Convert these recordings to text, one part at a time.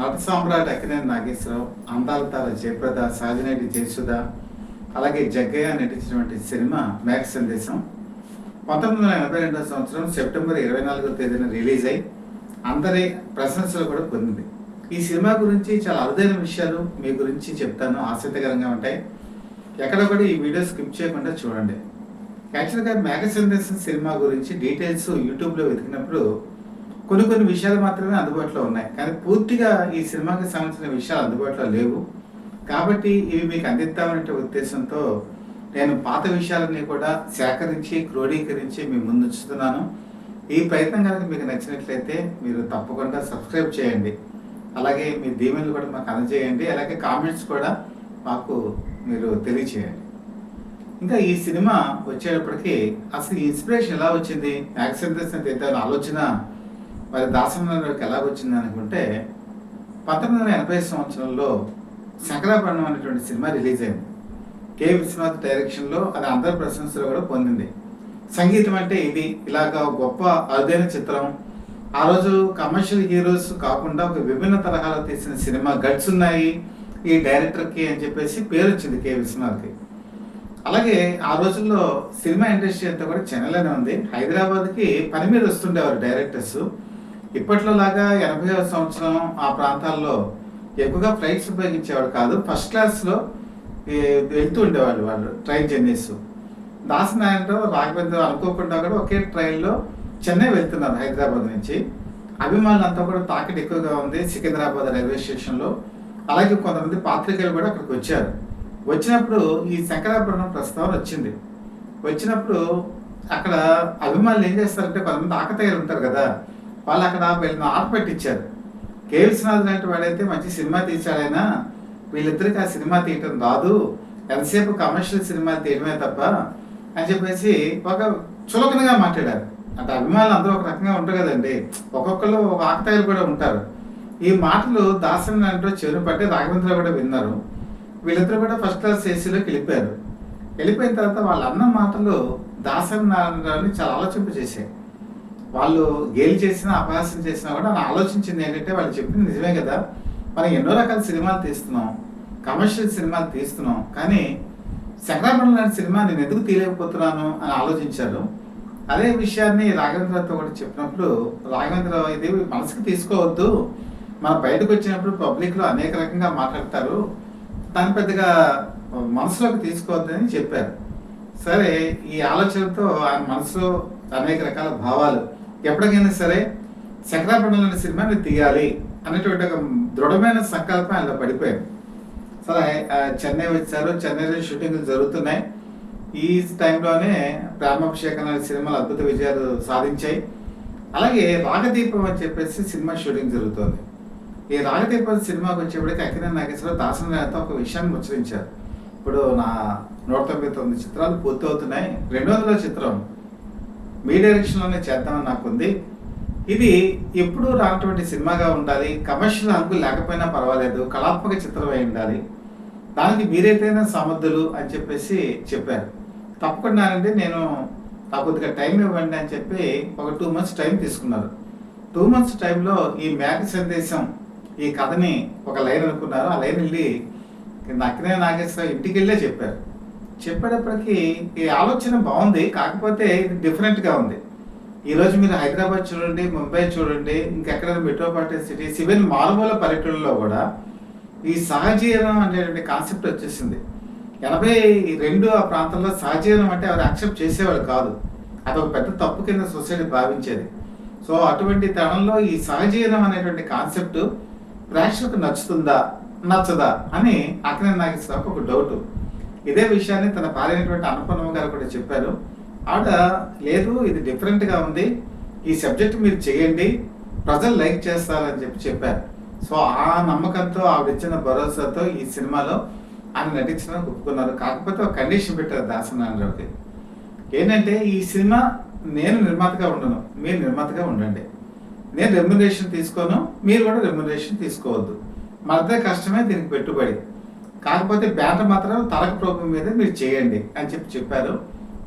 నట సామ్రాట్ అక్కినేని నాగేశ్వరరావు, అందాల తార జయప్రద, సాజినేటి జయసుధ, అలాగే జగ్గయ్య నటించినటువంటి సినిమా మేఘ సందేశం 1982 సంవత్సరం సెప్టెంబర్ 24వ తేదీన రిలీజ్ అయి అందరి ప్రశంసలు కూడా పొందింది. ఈ సినిమా గురించి చాలా అరుదైన విషయాలు మీ గురించి చెప్తాను, ఆసక్తికరంగా ఉంటాయి. ఎక్కడ కూడా ఈ వీడియో స్కిప్ చేయకుండా చూడండి. యాక్చువల్గా మేఘ సందేశం సినిమా గురించి డీటెయిల్స్ యూట్యూబ్లో వెతికినప్పుడు కొన్ని విషయాలు మాత్రమే అందుబాటులో ఉన్నాయి, కానీ పూర్తిగా ఈ సినిమాకి సంబంధించిన విషయాలు అందుబాటులో లేవు. కాబట్టి ఇవి మీకు అందిద్దామనే ఉద్దేశంతో నేను పాత విషయాలన్నీ కూడా సేకరించి క్రోడీకరించి మీ ముందు ఉంచుతున్నాను. ఈ ప్రయత్నం కనుక మీకు నచ్చినట్లయితే మీరు తప్పకుండా సబ్స్క్రైబ్ చేయండి. అలాగే మీ దీవెనలు కూడా మాకు అందజేయండి. అలాగే కామెంట్స్ కూడా మాకు మీరు తెలియచేయండి. ఇంకా ఈ సినిమా వచ్చేటప్పటికి అసలు ఇన్స్పిరేషన్ ఎలా వచ్చింది, యాక్షన్ తీద్దామని ఆలోచన మరి దాసనారాయణకి ఎలా వచ్చింది అనుకుంటే 1980 సంవత్సరంలో శంకరాభరణం అనేటువంటి సినిమా రిలీజ్ అయింది. కె విశ్వనాథ్ డైరెక్షన్లో అది అందరి ప్రశంసలు కూడా పొందింది. సంగీతం అంటే ఇది ఇలాగా గొప్ప అరుదైన చిత్రం. ఆ రోజు కమర్షియల్ హీరోస్ కాకుండా ఒక విభిన్న తరహాలో తీసిన సినిమా గట్స్ ఉన్నాయి ఈ డైరెక్టర్కి అని చెప్పేసి పేరు వచ్చింది కె విశ్వనాథ్కి. అలాగే ఆ రోజుల్లో సినిమా ఇండస్ట్రీ అంతా కూడా చెన్నైలోనే ఉంది. హైదరాబాద్కి పని మీద వస్తుండేవారు డైరెక్టర్స్. ఇప్పట్లో లాగా 80వ సంవత్సరం ఆ ప్రాంతాల్లో ఎక్కువగా ఫ్లైట్స్ ఉపయోగించేవాడు కాదు. ఫస్ట్ క్లాస్లో వెళ్తూ ఉండేవాళ్ళు వాళ్ళు ట్రైన్ జర్నీస్. దాసనారాయణరావు రాఘవేంద్ర అనుకోకుండా కూడా ఒకే ట్రైన్లో చెన్నై వెళ్తున్నారు హైదరాబాద్ నుంచి. అభిమానులంతా కూడా తాకిడి ఎక్కువగా ఉంది సికింద్రాబాద్ రైల్వే స్టేషన్లో. అలాగే కొంతమంది పాత్రికేయులు కూడా అక్కడికి వచ్చారు. వచ్చినప్పుడు ఈ శంకరాభరణం ప్రస్తావన వచ్చింది. వచ్చినప్పుడు అక్కడ అభిమానులు ఏం చేస్తారంటే కొంతమంది ఆకతాయిలు ఉంటారు కదా, వాళ్ళు అక్కడ వీళ్ళని ఆట పెట్టించారు. కె విశ్వనాథ్ లాంటి వాడైతే మంచి సినిమా తీశాడైనా వీళ్ళిద్దరికి ఆ సినిమా తీయటం రాదు, ఎంతసేపు కమర్షియల్ సినిమా తీయడమే తప్ప అని చెప్పేసి ఒక చులకనగా మాట్లాడారు. అంటే అభిమానులు అందరూ ఒక రకంగా ఉంటారు కదండి, ఒక్కొక్కరు ఒక ఆకతాయిలు కూడా ఉంటారు. ఈ మాటలు దాసరి అంటూ చెరువు పట్టి రాఘవేంద్ర కూడా విన్నారు. వీళ్ళిద్దరు కూడా ఫస్ట్ క్లాస్ ఏసీలోకి వెళ్ళిపోయారు. వెళ్ళిపోయిన తర్వాత వాళ్ళ అన్న మాటలు దాసరి నారాయణరావుని చాలా ఆలోచింపజేశాయి. వాళ్ళు గేలి చేసినా అపహాస్యం చేసినా కూడా ఆయన ఆలోచించింది ఏంటంటే వాళ్ళు చెప్పింది నిజమే కదా, మనం ఎన్నో రకాల సినిమాలు తీస్తున్నాం, కమర్షియల్ సినిమాలు తీస్తున్నాం, కానీ శంకరాభరణం లాంటి సినిమా నేను ఎందుకు తీయలేకపోతున్నాను అని ఆలోచించారు. అదే విషయాన్ని రాఘవేంద్రతో కూడా చెప్పినప్పుడు రాఘవేంద్ర ఇది మనసుకు తీసుకోవద్దు, మనం బయటకు వచ్చినప్పుడు పబ్లిక్లో అనేక రకంగా మాట్లాడతారు, దాని పెద్దగా మనసులోకి తీసుకోవద్దని చెప్పారు. సరే, ఈ ఆలోచనతో ఆయన మనసులో అనేక రకాల భావాలు ఎప్పటికైనా సరే శంకరాభరణం లాంటి సినిమాని తీయాలి అనేటువంటి ఒక దృఢమైన సంకల్పం ఆయనలో పడిపోయారు. సరే, చెన్నై వచ్చారు. చెన్నైలో షూటింగ్లు జరుగుతున్నాయి. ఈ టైంలోనే ప్రేమాభిషేకం అనే సినిమాలు అద్భుత విజయాలు సాధించాయి. అలాగే రాగదీపం అని చెప్పేసి సినిమా షూటింగ్ జరుగుతుంది. ఈ రాగదీపం సినిమాకి వచ్చేప్పటికి అక్కినేని నాగేశ్వరరావు దాసనారాయణతో ఒక విషయాన్ని ముచ్చరించారు. ఇప్పుడు నా 199 చిత్రాలు పూర్తవుతున్నాయి, 200వ చిత్రం మీ డైరెక్షన్లోనే చేద్దామని నాకుంది. ఇది ఎప్పుడూ రానటువంటి సినిమాగా ఉండాలి, కమర్షియల్ హంగు లేకపోయినా పర్వాలేదు, కళాత్మక చిత్రం అయి ఉండాలి, దానికి మీరైతేనే సమర్థులు అని చెప్పేసి చెప్పారు. తప్పకుండా అంటే నేను నాకు కొద్దిగా టైం ఇవ్వండి అని చెప్పి ఒక 2 months టైం తీసుకున్నారు. 2 months టైంలో ఈ మేఘ సందేశం ఈ కథని ఒక లైన్ అనుకున్నారు. ఆ లైన్ వెళ్ళి అక్కినేని నాగేశ్వరరావు ఇంటికి వెళ్ళే చెప్పారు. చెప్పేటప్పటికి ఈ ఆలోచన బాగుంది, కాకపోతే ఇది డిఫరెంట్గా ఉంది. ఈరోజు మీరు హైదరాబాద్ చూడండి, ముంబై చూడండి, ఇంకెక్కడైనా మెట్రోపాలిటన్ సిటీస్, ఈవెన్ మారుమూల పల్లెటూళ్ళలో కూడా ఈ సహజీవనం అనేటువంటి కాన్సెప్ట్ వచ్చేసింది. 82 ఆ ప్రాంతంలో సహజీవనం అంటే ఎవరు యాక్సెప్ట్ చేసేవాళ్ళు కాదు, అదొక పెద్ద తప్పు కింద సొసైటీ భావించేది. సో అటువంటి తరుణంలో ఈ సహజీవనం అనేటువంటి కాన్సెప్ట్ ప్రేక్షకులకు నచ్చుతుందా నచ్చదా అని అక్కినేని నాగేశ్వరరావుకి ఒక డౌట్. ఇదే విషయాన్ని తన భార్య అయినటువంటి అన్నపూర్ణమ్మ గారు కూడా చెప్పారు. ఆవిడ లేదు, ఇది డిఫరెంట్గా ఉంది, ఈ సబ్జెక్ట్ మీరు చేయండి, ప్రజలు లైక్ చేస్తారని చెప్పారు. సో ఆ నమ్మకంతో ఆవిడ ఇచ్చిన భరోసాతో ఈ సినిమాలో ఆయన నటించడానికి ఒప్పుకున్నారు. కాకపోతే ఒక కండిషన్ పెట్టారు దాసనారాయణరావుకి. ఏంటంటే ఈ సినిమా నేను నిర్మాతగా ఉండను, మీరు నిర్మాతగా ఉండండి, నేను రెమ్యునరేషన్ తీసుకోను, మీరు కూడా రెమ్యునరేషన్ తీసుకోవద్దు, మధ్య కష్టమే దీనికి పెట్టుబడి, కాకపోతే బ్యానర్ మాత్రం తారక ప్రభు మీద మీరు చేయండి అని చెప్పారు.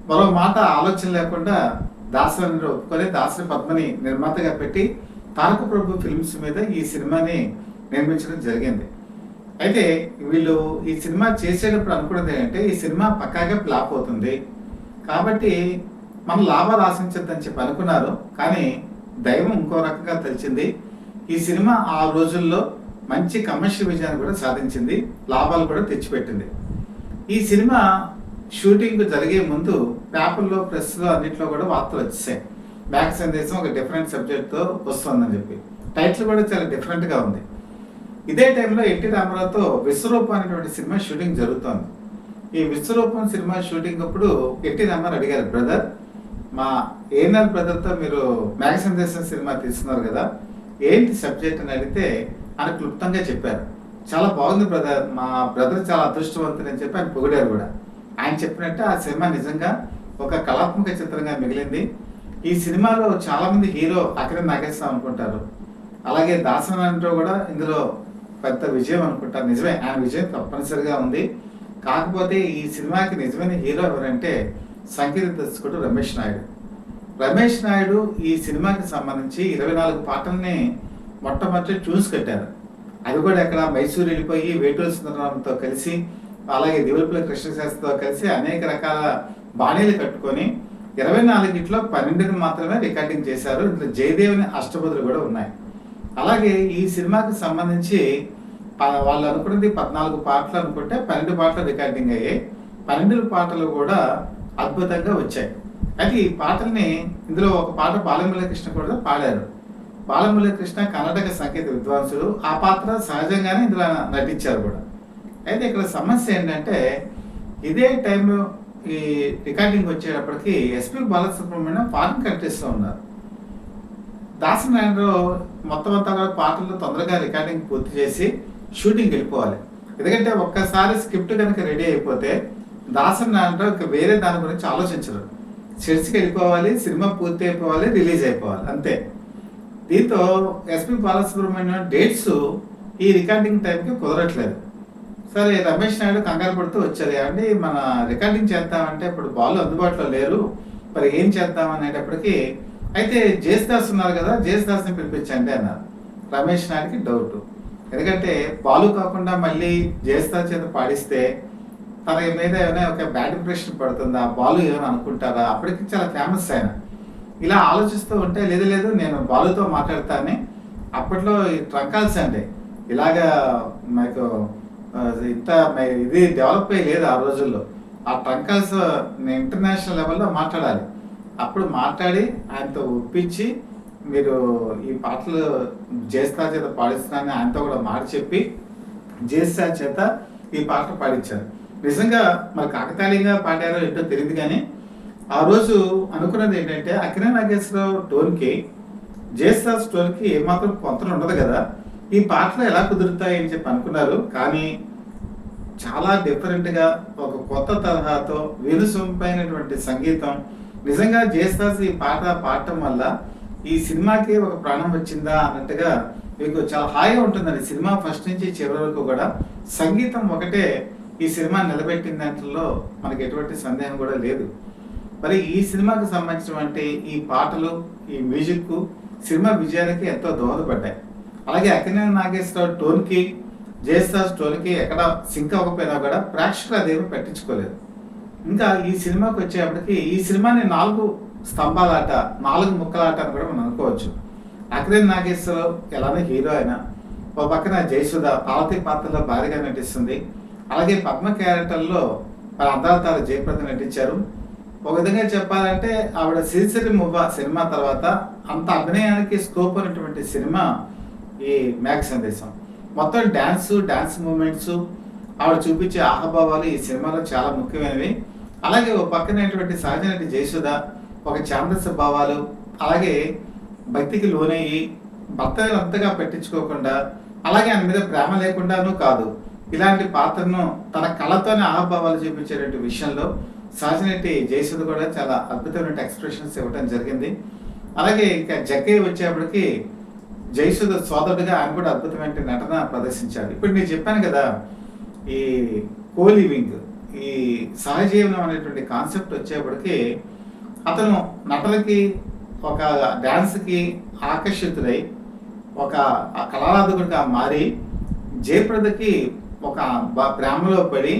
మరో మాట ఆలోచన లేకుండా దాసరి ఒప్పుకొని దాసరి పద్మని నిర్మాతగా పెట్టి తారక ప్రభు ఫిల్మ్స్ మీద ఈ సినిమాని నిర్మించడం జరిగింది. అయితే వీళ్ళు ఈ సినిమా చేసేటప్పుడు అనుకున్నది ఏంటంటే ఈ సినిమా పక్కాగా ఫ్లాప్ అవుతుంది కాబట్టి మనం లాభాలు ఆశించొద్దని చెప్పి అనుకున్నారు. కానీ దైవం ఇంకో రకంగా తెలిసింది. ఈ సినిమా ఆ రోజుల్లో మంచి కమర్షియల్ విజయాన్ని కూడా సాధించింది, లాభాలు కూడా తెచ్చిపెట్టింది. ఈ సినిమా షూటింగ్ జరిగే ముందు పేపర్లో, ప్రెస్లో అన్నింటిలో కూడా వార్తలు వచ్చేసాయి. బ్యాక్ సందేశం ఒక డిఫరెంట్ సబ్జెక్ట్తో వస్తుందని చెప్పి. టైటిల్ కూడా చాలా డిఫరెంట్గా ఉంది. ఇదే టైంలో ఎన్టీ రామారావుతో విశ్వరూపం అనేటువంటి సినిమా షూటింగ్ జరుగుతోంది. ఈ విశ్వరూపం సినిమా షూటింగ్ అప్పుడు ఎన్టీ రామారావు అడిగారు, బ్రదర్ మా ఏఎన్ఆర్ బ్రదర్తో మీరు మేఘ సందేశం సినిమా తీస్తున్నారు కదా, ఏంటి సబ్జెక్ట్ అని అడిగితే ఆయన క్లుప్తంగా చెప్పారు. చాలా బాగుంది బ్రదర్, మా బ్రదర్ చాలా అదృష్టవంతుడు అని చెప్పి ఆయన పొగిడారు కూడా. ఆయన చెప్పినట్టు ఆ సినిమా నిజంగా ఒక కళాత్మక చిత్రంగా మిగిలింది. ఈ సినిమాలో చాలామంది హీరో అక్కినేని నాగేశ్వరరావు అనుకుంటారు, అలాగే దాసనారాయణరావు కూడా ఇందులో పెద్ద విజయం అనుకుంటారు. నిజమే, ఆయన విజయం తప్పనిసరిగా ఉంది. కాకపోతే ఈ సినిమాకి నిజమైన హీరో ఎవరంటే సంగీత దర్శకుడు రమేష్ నాయుడు. రమేష్ నాయుడు ఈ సినిమాకి సంబంధించి 24 పాటల్ని మొట్టమొదటి ట్యూన్స్ కట్టారు. అది కూడా ఎక్కడ మైసూరు వెళ్ళిపోయి వేటూరు సుందరరావుతో కలిసి, అలాగే దివులపల్లి కృష్ణశాస్త్రితో కలిసి అనేక రకాల బాణీలు కట్టుకొని 24ట్లో 12ని మాత్రమే రికార్డింగ్ చేశారు. ఇందులో జయదేవుని అష్టపదులు కూడా ఉన్నాయి. అలాగే ఈ సినిమాకి సంబంధించి వాళ్ళు అనుకున్నది 14 పాటలు అనుకుంటే 12 పాటలు రికార్డింగ్ అయ్యాయి. 12 పాటలు కూడా అద్భుతంగా వచ్చాయి. అయితే ఈ పాటల్ని ఇందులో ఒక పాట బాలమురళీ కృష్ణ కూడా పాడారు. బాలమురళీ కృష్ణ కర్ణాటక సంగీత విద్వాంసుడు. ఆ పాత్ర సహజంగానే ఇందులో నటించారు కూడా. అయితే ఇక్కడ సమస్య ఏంటంటే ఇదే టైంలో ఈ రికార్డింగ్ వచ్చేటప్పటికి ఎస్పి బాలసుబ్రహ్మణ్యం ఫారిన్ కంట్రీస్లో ఉన్నారు. దాసనారాయణరావు మొత్తం అంతా కూడా పాటలు తొందరగా రికార్డింగ్ పూర్తి చేసి షూటింగ్ వెళ్ళిపోవాలి. ఎందుకంటే ఒక్కసారి స్క్రిప్ట్ కనుక రెడీ అయిపోతే దాసనారాయణరావు ఇక వేరే దాని గురించి ఆలోచించరు. చర్చికి వెళ్ళిపోవాలి, సినిమా పూర్తి అయిపోవాలి, రిలీజ్ అయిపోవాలి, అంతే. దీంతో ఎస్పి బాలసుబ్రహ్మణ్యం డేట్స్ ఈ రికార్డింగ్ టైంకి కుదరట్లేదు. సరే రమేష్ నాయుడు కంగారు పడుతూ వచ్చారు, అండి మన రికార్డింగ్ చేద్దామంటే ఇప్పుడు బాలు అందుబాటులో లేరు, మరి ఏం చేద్దాం అనేటప్పటికి అయితే జేసుదాస్ ఉన్నారు కదా, జేసుదాస్ని పిలిపించండి అన్నారు. రమేష్ నాయుడికి డౌట్. ఎందుకంటే బాలు కాకుండా మళ్ళీ జేసుదాస్ చేత పాడిస్తే తన మీద ఏమైనా ఒక బ్యాడ్ ఇంప్రెషన్ పడుతుందా, బాలు ఏమైనా అనుకుంటారా, అప్పటికి చాలా ఫేమస్ ఆయన. ఇలా ఆలోచిస్తూ ఉంటే లేదు లేదు నేను బాలుతో మాట్లాడతానని. అప్పట్లో ఈ ట్రంకాల్స్ అండి ఇలాగా మీకు ఇంత ఇది డెవలప్ అయ్యి లేదు ఆ రోజుల్లో. ఆ ట్రంకాల్స్ ఇంటర్నేషనల్ లెవెల్లో మాట్లాడాలి. అప్పుడు మాట్లాడి ఆయనతో ఒప్పించి మీరు ఈ పాటలు జేస్తా చేత పాడిస్తున్నానని ఆయనతో కూడా మాట చెప్పి జేస్తా చేత ఈ పాటలు పాడించారు. నిజంగా మరి కాకతాళీయంగా పాడారో ఏంటో తెలియదు, కానీ ఆ రోజు అనుకున్నది ఏంటంటే అక్కినేని నాగేశ్వరరావు టోన్కి జేస్దాస్ టోన్కి ఏమాత్రం పొంతన ఉండదు కదా, ఈ పాటలు ఎలా కుదురుతాయి అని చెప్పి అనుకున్నారు. కానీ చాలా డిఫరెంట్గా ఒక కొత్త తరహాతో వినుసొంపైనటువంటి సంగీతం. నిజంగా జేస్దాస్ ఈ పాట పాడటం వల్ల ఈ సినిమాకి ఒక ప్రాణం వచ్చిందా అన్నట్టుగా మీకు చాలా హాయిగా ఉంటుందండి. సినిమా ఫస్ట్ నుంచి చివరి వరకు కూడా సంగీతం ఒకటే ఈ సినిమా నిలబెట్టిన దాంట్లో మనకి ఎటువంటి సందేహం కూడా లేదు. మరి ఈ సినిమాకి సంబంధించినటువంటి ఈ పాటలు, ఈ మ్యూజిక్ సినిమా విజయానికి ఎంతో దోహదపడ్డాయి. అలాగే అక్కినేని నాగేశ్వరరావు టోన్కి జేసుదాస్ టోన్కి ఎక్కడ సింక్ అవ్వకపోయినా కూడా ప్రేక్షకులు అదేమీ పట్టించుకోలేదు. ఇంకా ఈ సినిమాకి వచ్చేప్పటికి ఈ సినిమాని 4 స్తంభాలాట, 4 ముక్కలాట అని కూడా మనం అనుకోవచ్చు. అక్కినేని నాగేశ్వరరావు ఎలానే హీరో అయినా, ఒక పక్కన జయసుధ పార్వతి పాత్రలో భారీగా నటిస్తుంది. అలాగే పద్మ క్యారెక్టర్లో అందాల తార జయప్రద నటించారు. ఒక విధంగా చెప్పాలంటే ఆవిడ సిరిసిరి మువ్వ సినిమా తర్వాత అంత అభినయానికి స్కోప్ ఉన్నటువంటి సినిమా ఈ మేఘ సందేశం. మొత్తం డాన్స్ మూమెంట్స్, ఆవిడ చూపించే ఆహభావాలు ఈ సినిమాలో చాలా ముఖ్యమైనవి. అలాగే ఒక పక్కనటువంటి సహజ నటి జయసుధ ఒక ఛాందస భావాలు, అలాగే భక్తికి లోనయ్యి భర్తను అంతగా పట్టించుకోకుండా, అలాగే ఆయన మీద ప్రేమ లేకుండానూ కాదు, ఇలాంటి పాత్రను తన కళతోనే ఆహభావాలు చూపించేటువంటి విషయంలో సహజనటి జయసుధ కూడా చాలా అద్భుతమైన ఎక్స్ప్రెషన్స్ ఇవ్వడం జరిగింది. అలాగే ఇంకా జగ్గయ్య వచ్చేప్పటికి జయసుధ సోదరుడిగా ఆయన కూడా అద్భుతమైన నటన ప్రదర్శించాడు. ఇప్పుడు నేను చెప్పాను కదా, ఈ కోలివింగ్, ఈ సహజీవనం అనేటువంటి కాన్సెప్ట్ వచ్చేప్పటికి అతను నటనకి ఒక డ్యాన్స్కి ఆకర్షితుడై ఒక కళారాధకుడిగా మారి జయప్రదకి ఒక ప్రేమలో పడి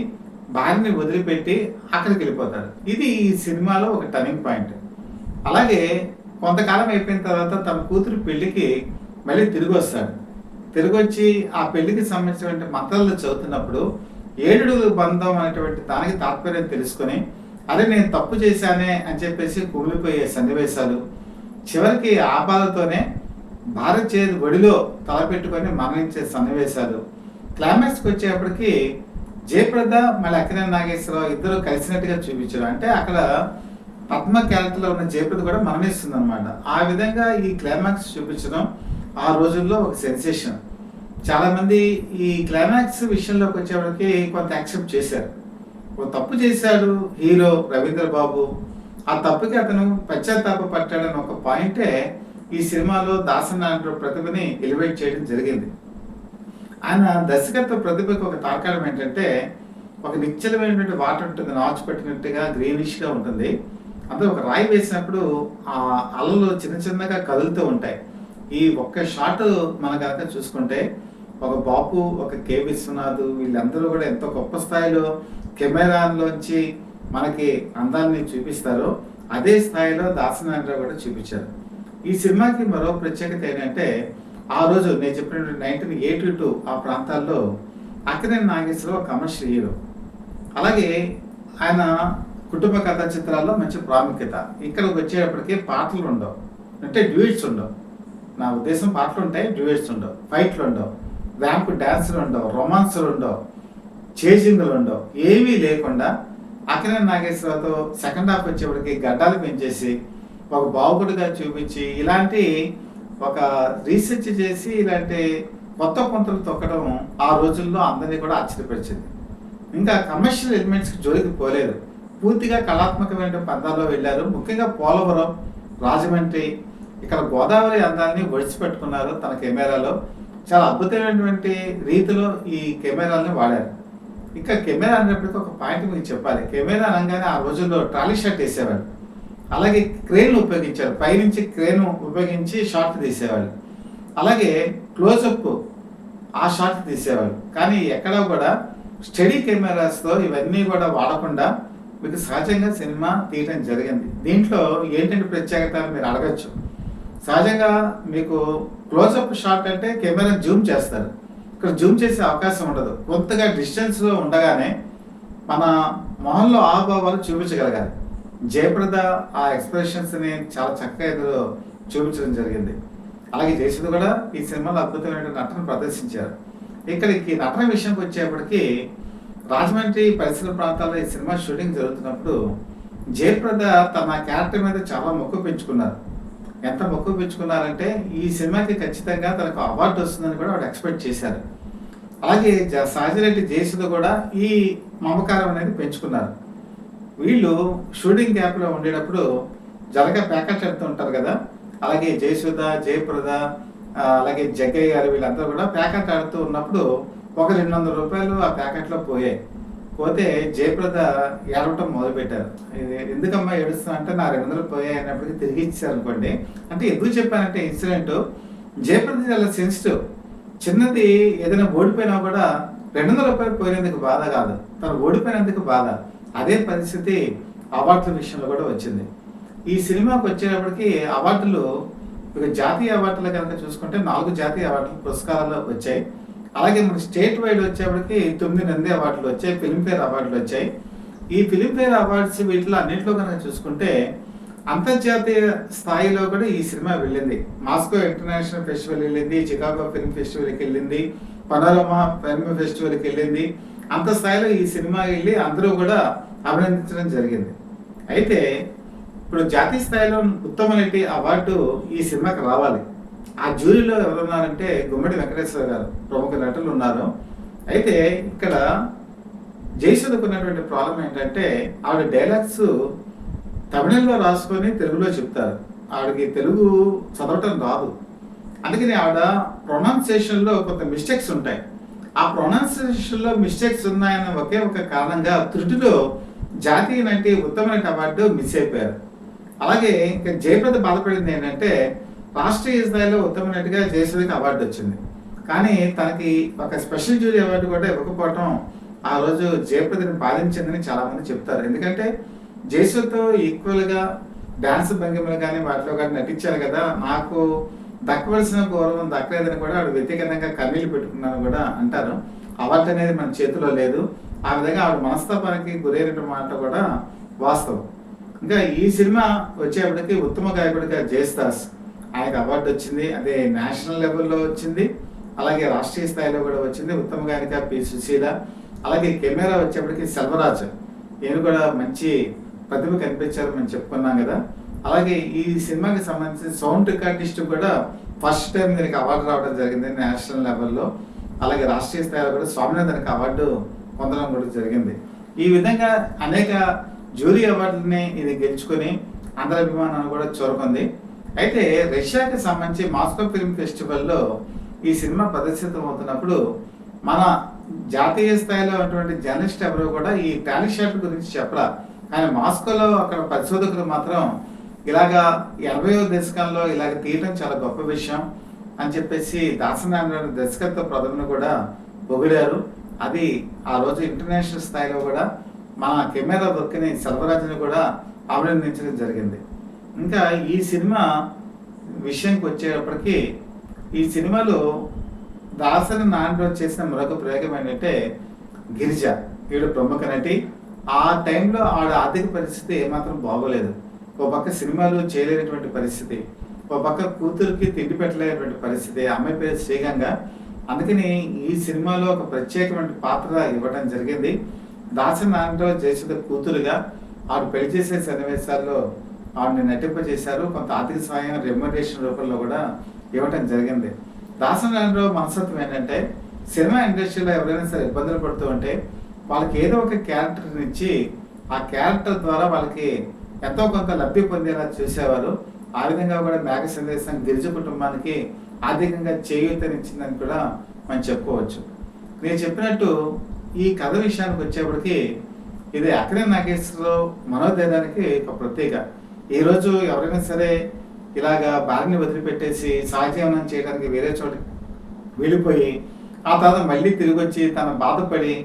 భార్యని వదిలిపెట్టి అక్కడికి వెళ్ళిపోతాడు. ఇది ఈ సినిమాలో ఒక టర్నింగ్ పాయింట్. అలాగే కొంతకాలం అయిపోయిన తర్వాత తన కూతురు పెళ్లికి మళ్ళీ తిరిగి వస్తాడు. తిరిగి వచ్చి ఆ పెళ్లికి సంబంధించినటువంటి మంత్రాలు చదువుతున్నప్పుడు 7 అడుగుల బంధం అనేటువంటి దానికి తాత్పర్యం తెలుసుకొని అదే నేను తప్పు చేశానే అని చెప్పేసి కుమిలిపోయే సన్నివేశాలు, చివరికి ఆ బాధతోనే భార్య చేతి ఒడిలో తలపెట్టుకొని మరణించే సన్నివేశాలు, క్లైమాక్స్కి వచ్చేప్పటికి జయప్రద మళ్ళీ అక్కినేని నాగేశ్వరరావు ఇద్దరు కలిసినట్టుగా చూపించారు. అంటే అక్కడ పద్మ క్యారెక్టర్లో ఉన్న జయప్రద కూడా మరణిస్తుంది అనమాట. ఆ విధంగా ఈ క్లైమాక్స్ చూపించడం ఆ రోజుల్లో ఒక సెన్సేషన్. చాలామంది ఈ క్లైమాక్స్ విషయంలోకి వచ్చేప్పటికి కొంత యాక్సెప్ట్ చేశారు. ఒక తప్పు చేశాడు హీరో రవీంద్ర బాబు, ఆ తప్పుకి అతను పశ్చాత్తాప పట్టాడని ఒక పాయింటే ఈ సినిమాలో దాసనారాయణ ప్రతిభని ఎలివేట్ చేయడం జరిగింది. ఆయన దర్శకత్వ ప్రతిభకు ఒక తార్కాణం ఏంటంటే ఒక నిశ్చలమైనటువంటి వాటర్ ఉంటుంది, నాచు పెట్టినట్టుగా గ్రీనిష్గా ఉంటుంది. అందులో ఒక రాయి వేసినప్పుడు ఆ అలలు చిన్న చిన్నగా కదులుతూ ఉంటాయి. ఈ ఒక్క షాట్ మన కనుక చూసుకుంటే ఒక బాపు, ఒక కె విశ్వనాథ్ వీళ్ళందరూ కూడా ఎంతో గొప్ప స్థాయిలో కెమెరాలోంచి మనకి అందాన్ని చూపిస్తారో అదే స్థాయిలో దాసనారాయణరావు కూడా చూపించారు. ఈ సినిమాకి మరో ప్రత్యేకత ఏంటంటే ఆ రోజు నేను చెప్పినట్టు 1982 ఆ ప్రాంతాల్లో అక్కినేని నాగేశ్వరరావు కమర్షియల్ హీరో. అలాగే ఆయన కుటుంబ కథా చిత్రాల్లో మంచి ప్రాముఖ్యత. ఇక్కడికి వచ్చేటప్పటికి పాటలు ఉండవు, అంటే డ్యూయట్స్ ఉండవు. నా ఉద్దేశం పాటలు ఉంటాయి, డ్యూయట్స్ ఉండవు, ఫైట్లు ఉండవు, ర్యాంప్ డ్యాన్సులు ఉండవు, రొమాన్సులు ఉండవు, చేజింగ్లు ఉండవు, ఏమీ లేకుండా అక్కినేని నాగేశ్వరరావుతో సెకండ్ హాఫ్ వచ్చేప్పటికి గడ్డాలు పెంచేసి ఒక బావుకుడిగా చూపించి ఇలాంటి ఒక రీసెర్చ్ చేసి ఇలాంటి కొత్త కొంతలు తొక్కడం ఆ రోజుల్లో అందరినీ కూడా ఆశ్చర్యపరిచింది. ఇంకా కమర్షియల్ ఎలిమెంట్స్కి జోలికి పోలేదు, పూర్తిగా కళాత్మకమైన పందాల్లో వెళ్ళారు. ముఖ్యంగా పోలవరం, రాజమండ్రి, ఇక్కడ గోదావరి అందాన్ని ఒడిచిపెట్టుకున్నారు తన కెమెరాలో. చాలా అద్భుతమైనటువంటి రీతిలో ఈ కెమెరాలని వాడారు. ఇంకా కెమెరా అనేప్పటికీ ఒక పాయింట్ మీకు చెప్పాలి. కెమెరా అనగానే ఆ రోజుల్లో ట్రాలీ షాట్ వేసేవాడు, అలాగే క్రేన్ ఉపయోగించారు, పైనుంచి క్రేన్ ఉపయోగించి షాట్ తీసేవాళ్ళు, అలాగే క్లోజప్ ఆ షాట్ తీసేవాళ్ళు. కానీ ఎక్కడా కూడా స్టడీ కెమెరాస్తో ఇవన్నీ కూడా వాడకుండా మీకు సహజంగా సినిమా తీయడం జరిగింది. దీంట్లో ఏంటంటే ప్రత్యేకత మీరు అడగచ్చు. సహజంగా మీకు క్లోజప్ షాట్ అంటే కెమెరా జూమ్ చేస్తారు, ఇక్కడ జూమ్ చేసే అవకాశం ఉండదు. కొంతగా డిస్టెన్స్లో ఉండగానే మన మొహంలో హావభావాలు చూపించగలగాలి. జయప్రద ఆ ఎక్స్ప్రెషన్స్ని చాలా చక్కగా ఎదురు చూపించడం జరిగింది. అలాగే జయసుధ కూడా ఈ సినిమాలో అద్భుతమైన నటన ప్రదర్శించారు. ఇక్కడికి నటన విషయంకి వచ్చేప్పటికి రాజమండ్రి పరిసర ప్రాంతాల్లో ఈ సినిమా షూటింగ్ జరుగుతున్నప్పుడు జయప్రద తన క్యారెక్టర్ మీద చాలా మక్కువ పెంచుకున్నారు. ఎంత మక్కువ పెంచుకున్నారంటే ఈ సినిమాకి ఖచ్చితంగా తనకు అవార్డు వస్తుందని కూడా వాడు ఎక్స్పెక్ట్ చేశారు. అలాగే సాజిరెడ్డి జయసుధ కూడా ఈ మమకారం అనేది పెంచుకున్నారు. వీళ్ళు షూటింగ్ క్యాంప్లో ఉండేటప్పుడు జరగా ప్యాకెట్ ఎడుతూ ఉంటారు కదా, అలాగే జయసుధ, జయప్రద, అలాగే జగ్గయ్య గారు వీళ్ళందరూ కూడా ప్యాకెట్ ఆడుతూ ఉన్నప్పుడు ఒక 200 రూపాయలు ఆ ప్యాకెట్లో పోయాయి. పోతే జయప్రద ఏడవటం మొదలుపెట్టారు. ఎందుకమ్మా ఏడుస్తున్నా అంటే నా 200 పోయాయి అన్నప్పటికీ తిరిగి ఇచ్చారు అనుకోండి. అంటే ఎందుకు చెప్పానంటే ఇన్సిడెంట్ జయప్రద చాలా సెన్సిటివ్. చిన్నది ఏదైనా ఓడిపోయినా కూడా 200 రూపాయలు పోయినందుకు బాధ కాదు, తను ఓడిపోయినందుకు బాధ. అదే పరిస్థితి అవార్డుల విషయంలో కూడా వచ్చింది. ఈ సినిమాకి వచ్చేటప్పటికి అవార్డులు ఇక జాతీయ అవార్డులు కనుక చూసుకుంటే 4 జాతీయ అవార్డులు పురస్కారాలు వచ్చాయి. అలాగే మనకి స్టేట్ వైడ్ వచ్చేప్పటికి 9 నంది అవార్డులు వచ్చాయి, ఫిల్మ్ఫేర్ అవార్డులు వచ్చాయి. ఈ ఫిల్మ్ఫేర్ అవార్డ్స్ వీటిలో అన్నింటిలో కనుక చూసుకుంటే అంతర్జాతీయ స్థాయిలో కూడా ఈ సినిమా వెళ్ళింది. మాస్కో ఇంటర్నేషనల్ ఫెస్టివల్ వెళ్ళింది, చికాగో ఫిల్మ్ ఫెస్టివల్కి వెళ్ళింది, పనోరమా ఫిల్మ్ ఫెస్టివల్కి వెళ్ళింది. అంత స్థాయిలో ఈ సినిమా వెళ్ళి అందరూ కూడా అభినందించడం జరిగింది. అయితే ఇప్పుడు జాతీయ స్థాయిలో ఉత్తమ నటి అవార్డు ఈ సినిమాకి రావాలి. ఆ జ్యూరీలో ఎవరున్నారంటే గుమ్మడి వెంకటేశ్వర గారు, ప్రముఖ నటులు ఉన్నారు. అయితే ఇక్కడ జయసుధకు ఉన్నటువంటి ప్రాబ్లం ఏంటంటే ఆవిడ డైలాగ్స్ తమిళంలో రాసుకొని తెలుగులో చెప్తారు. ఆవిడకి తెలుగు చదవటం రాదు. అందుకని ఆవిడ ప్రొనౌన్సియేషన్లో కొంత మిస్టేక్స్ ఉంటాయి. ఆ ప్రొనౌన్సియేషన్లో మిస్టేక్స్ ఉన్నాయన్న ఒకే ఒక కారణంగా త్రుటిలో జాతీయ నటి ఉత్తమ నటి అవార్డు మిస్ అయిపోయారు. అలాగే ఇంకా జయప్రద బాధపడింది ఏంటంటే రాష్ట్రీయ స్థాయిలో ఉత్తమ నటిగా జయసుధకి అవార్డు వచ్చింది. కానీ తనకి ఒక స్పెషల్ జ్యూరీ అవార్డు కూడా ఇవ్వకపోవటం ఆ రోజు జయప్రదని బాధించిందని చాలా మంది చెప్తారు. ఎందుకంటే జయసుధతో ఈక్వల్గా డాన్స్ భంగిమలు కానీ వాటిలో కానీ నటించారు కదా, నాకు దక్కవలసిన గౌరవం దక్కలేదని కూడా ఆవిడ వ్యక్తిగతంగా కన్నీళ్లు పెట్టుకున్నాను కూడా అంటారు. అవార్డు అనేది మన చేతిలో లేదు. ఆ విధంగా ఆవిడ మనస్తాపానికి గురైన మాట కూడా వాస్తవం. ఇంకా ఈ సినిమా వచ్చేప్పటికి ఉత్తమ గాయకుడిగా జయసుదాస్ ఆయనకు అవార్డు వచ్చింది. అదే నేషనల్ లెవెల్లో వచ్చింది, అలాగే రాష్ట్రీయ స్థాయిలో కూడా వచ్చింది. ఉత్తమ గాయనిగా పి సుశీల, అలాగే కెమెరా వచ్చేప్పటికి సెల్వరాజ్, ఈయన కూడా మంచి ప్రతిభ కనిపించారు మనం చెప్పుకున్నాం కదా. అలాగే ఈ సినిమాకి సంబంధించిన సౌండ్ రికార్డిస్ట్ కూడా ఫస్ట్ టైం దీనికి అవార్డు రావడం జరిగింది నేషనల్ లెవెల్లో. అలాగే రాష్ట్రీయ స్థాయిలో కూడా స్వామినాథన్కి అవార్డు పొందడం కూడా జరిగింది. ఈ విధంగా అనేక జ్యూరీ అవార్డులని ఇది గెలుచుకొని అందరి అభిమానాన్ని కూడా చూరకుంది. అయితే రష్యాకి సంబంధించి మాస్కో ఫిల్మ్ ఫెస్టివల్లో ఈ సినిమా ప్రదర్శితం అవుతున్నప్పుడు మన జాతీయ స్థాయిలో ఉన్నటువంటి జర్నలిస్ట్ ఎవరు కూడా ఈ టాలీ షాట్ గురించి చెప్పరా, కానీ మాస్కోలో అక్కడ పరిశోధకులు మాత్రం ఇలాగా 80వ దశకంలో ఇలాగ తీయటం చాలా గొప్ప విషయం అని చెప్పేసి దాసనారాయణ దర్శకత్వ ప్రథమను కూడా పొగిడారు. అది ఆ రోజు ఇంటర్నేషనల్ స్థాయిలో కూడా మన కెమెరా వర్క్ని సెల్వరాజ్ని కూడా అభినందించడం జరిగింది. ఇంకా ఈ సినిమా విషయానికి వచ్చేటప్పటికి ఈ సినిమాలో దాసరి నారాయణరావు చేసిన మరొక ప్రయోగం ఏంటంటే గిరిజ, ఈవిడ ప్రముఖ నటి. ఆ టైంలో ఆవిడ ఆర్థిక పరిస్థితి ఏమాత్రం బాగోలేదు. ఓ పక్క సినిమాలు చేయలేనటువంటి పరిస్థితి, ఓ పక్క కూతురికి తిండి పెట్టలేనటువంటి పరిస్థితి. అమ్మాయి పేరు శ్రీగంగ. అందుకని ఈ సినిమాలో ఒక ప్రత్యేకమైన పాత్ర ఇవ్వడం జరిగింది. దాసరి నారాయణరావు జయసుధ కూతురుగా ఆవిడ పెళ్లి చేసే సన్నివేశాల్లో ఆవిడని నటింపజేశారు. కొంత ఆర్థిక సహాయం రెమ్యునరేషన్ రూపంలో కూడా ఇవ్వటం జరిగింది. దాసరి నారాయణరావు మనస్తత్వం ఏంటంటే సినిమా ఇండస్ట్రీలో ఎవరైనా సరే ఇబ్బందులు పడుతూ ఉంటే వాళ్ళకి ఏదో ఒక క్యారెక్టర్ని ఇచ్చి ఆ క్యారెక్టర్ ద్వారా వాళ్ళకి ఎంతో కొంత లబ్ధి పొందేలా చూసేవారు. ఆ విధంగా కూడా మేఘ సందేశం గిరిజ కుటుంబానికి ఆర్థికంగా చేయూతనిచ్చిందని కూడా మనం చెప్పుకోవచ్చు. నేను చెప్పినట్టు ఈ కథ విషయానికి వచ్చేప్పటికి ఇది అక్కినేని నాగేశ్వరరావు మనోధైర్యానికి ఒక ప్రత్యేక. ఈరోజు ఎవరైనా సరే ఇలాగా భార్యని వదిలిపెట్టేసి సహజీవనం చేయడానికి వేరే చోట వెళ్ళిపోయి ఆ తర్వాత మళ్ళీ తిరిగి వచ్చి తన బాధపడి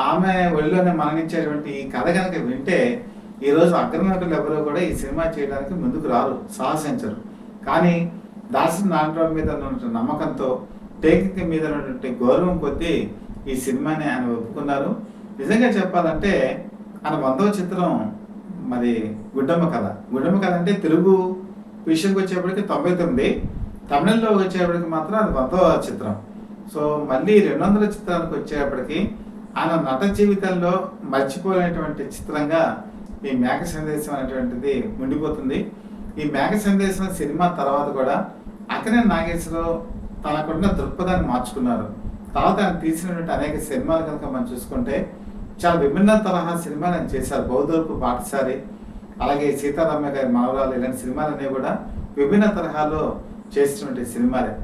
ఆమె ఒళ్ళోనే మరణించేటువంటి ఈ కథ కనుక వింటే ఈరోజు అగ్రనటులు ఎవరో కూడా ఈ సినిమా చేయడానికి ముందుకు రారు, సాహసించరు. కానీ దాసరి నారాయణరావు మీద ఉన్నటువంటి నమ్మకంతో, టేకింగ్ మీద ఉన్నటువంటి గౌరవం కొద్దీ ఈ సినిమాని ఆయన ఒప్పుకున్నారు. నిజంగా చెప్పాలంటే ఆయన 100వ చిత్రం మరి గుడ్డమ్మ కథ. గుడ్డమ్మ కథ అంటే తెలుగు విషయంకి వచ్చేప్పటికి 99, తమిళంలో వచ్చేప్పటికి మాత్రం అది 100వ చిత్రం. సో మళ్ళీ 200వ చిత్రానికి వచ్చేప్పటికి ఆయన నట జీవితంలో మర్చిపోలేనటువంటి చిత్రంగా ఈ మేఘ సందేశం అనేటువంటిది ఉండిపోతుంది. ఈ మేఘ సందేశం సినిమా తర్వాత కూడా అక్కినేని నాగేశ్వరరావు తనకున్న దృక్పథాన్ని మార్చుకున్నారు. తర్వాత ఆయన తీసినటువంటి అనేక సినిమాలు కనుక మనం చూసుకుంటే చాలా విభిన్న తరహా సినిమాలు ఆయన చేశారు. బౌద్ధూర్పు బాటసారి, అలాగే సీతారామయ్య గారి మనవరాలు, ఇలాంటి సినిమాలన్నీ కూడా విభిన్న తరహాలో చేసినటువంటి సినిమాలే.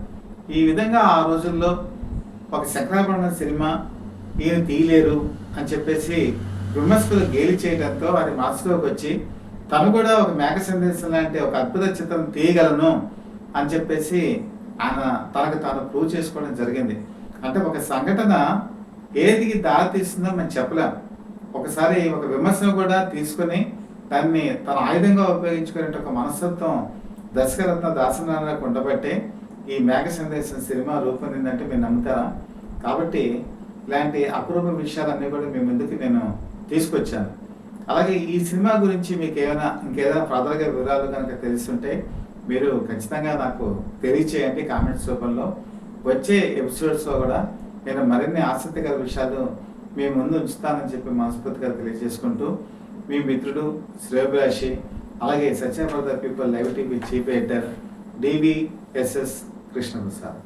ఈ విధంగా ఆ రోజుల్లో ఒక శంకరాభరణం సినిమా ఈయన తీయలేరు అని చెప్పేసి విమర్శకులు గేలి చేయడంతో అది మాస్కోకి వచ్చి తను కూడా ఒక మేఘ సందేశం లాంటి ఒక అద్భుత చిత్రం తీయగలను అని చెప్పేసి ఆయన తనకు తాను ప్రూవ్ చేసుకోవడం జరిగింది. అంటే ఒక సంఘటన ఏది దారి తీస్తుందో మనం చెప్పలేం. ఒకసారి ఒక విమర్శను కూడా తీసుకొని దాన్ని తన ఆయుధంగా ఉపయోగించుకునే ఒక మనస్తత్వం దర్శకరత్న దాసరి నారాయణకు ఉండబట్టే ఈ మేఘ సందేశం సినిమా రూపొందిందంటే మీరు నమ్ముతారా? కాబట్టి ఇలాంటి అపూర్వ విషయాలన్నీ కూడా మీ ముందుకు నేను తీసుకొచ్చాను. అలాగే ఈ సినిమా గురించి మీకు ఇంకేదైనా ఫర్దర్గా వివరాలు కనుక తెలుసుంటే మీరు ఖచ్చితంగా నాకు తెలియచేయండి కామెంట్స్ రూపంలో. వచ్చే ఎపిసోడ్స్లో కూడా నేను మరిన్ని ఆసక్తికర విషయాలు మీ ముందు ఉంచుతానని చెప్పి మనస్ఫూర్తిగా తెలియజేసుకుంటూ మీ మిత్రుడు శ్రేయోభిలాషి, అలాగే Satyam for the people live TV chief editor DVSS Krishnaprasad.